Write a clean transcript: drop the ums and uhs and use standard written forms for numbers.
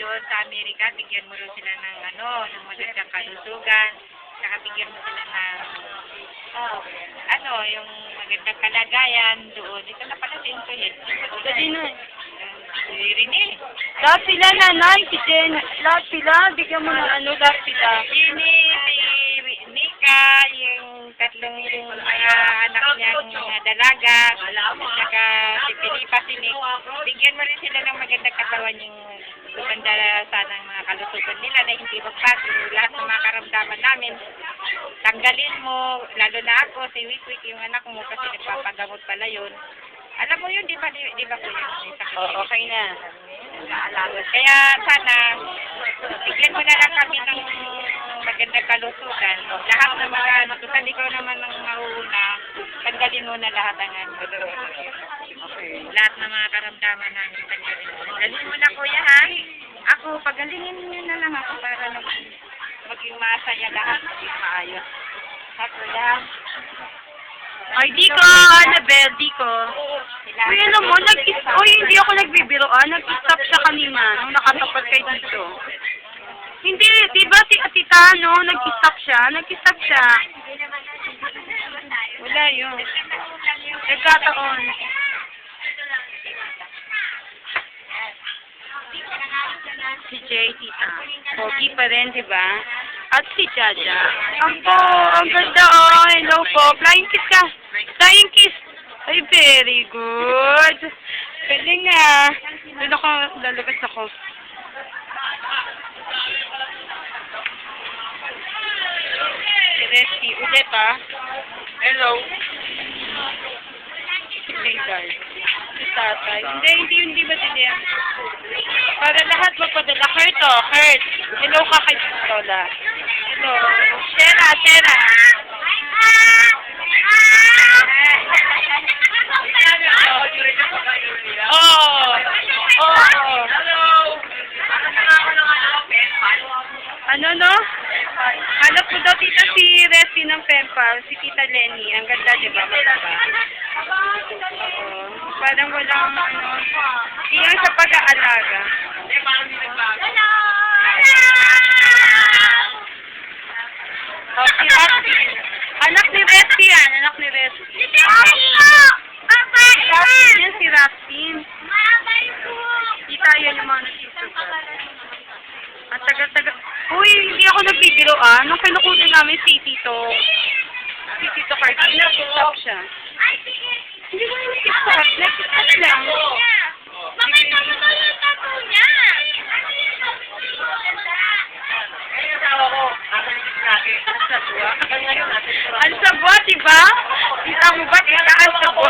doon sa Amerika, bigyan mo rin sila ng ng magandang kalusugan. Saka bigyan mo sila ng yung magandang kalagayan doon. Ito na pala si Intoyet. Dali na. Si Rene. Lahat sila, nanay, si Jen. Lahat sila, bigyan mo ng lahat sila. Rene, si Nika, yung tatlong yung mga anak niyang mga dalaga. Saka si Filipa, si Nick. Bigyan mo rin sila ng magandang katawan yung gumanda sana ang mga kalusugan nila na hindi magbago. Lahat ng mga karamdaman namin, tanggalin mo, lalo na ako, si Wikwik, yung anak mo, kasi nagpapagamot pala yun. Alam mo yun, di ba po yun? Okay na. Kaya sana, bigyan mo na lang kami ng magandang kalusugan. Lahat ng mga, tusan ikaw naman ng mauuna, tanggalin mo na lahat ang lahat ng mga karamdaman namin, tanggalin mo. Tanggalin mo na kuya ha. Ako, pagalingin niyo na lang ako para maging masaya lahat, maging maayos. Ha kuya? Ay, Diko, Annabelle, Diko. Uy, alam mo, hindi ako nagbibiroan. Nag-stop siya kanina nung nakatapat kay dito. Hindi, di ba si Atita, nag-stop siya? Nag-stop siya. Wala yun. Nagkataon. Si Jay, tita. Pogi pa rin, di ba? At si Jaja. Ang ganda, oh. Hello po. Flying kiss ka. Flying kiss. Ay, very good. Pwede nga. Doon ako, lalabas ako. Si Resty. Ulit, ah. Hello. Si Legal. Si Tatay. Hindi ba din yan? Para lahat magpadala. Kurt, oh. Kurt. Hello ka kay Tola. Hello. Shera. Oh. Ano? Hanap ko daw tita si Resty ng Pempal, si Tita Lenny. Ang ganda, di ba? Oo. Parang walang iyan sa pag-aalaga. Oh, si Resty. Anak ni Resty yan. Anak ni Resty. Yan si Rastin. Tita, yan yung mga nagsusugat. Ang tagal-tagal. Uy, hindi ako nagbibiroan. Nung kinukunin namin si Tito Cardi, nag-stop siya. Hindi ko nag-stop. Nag-stop lang. Makita mo ba yung tattoo niya? Ang sabwa, diba? Kita mo ba? Kita ang sabwa.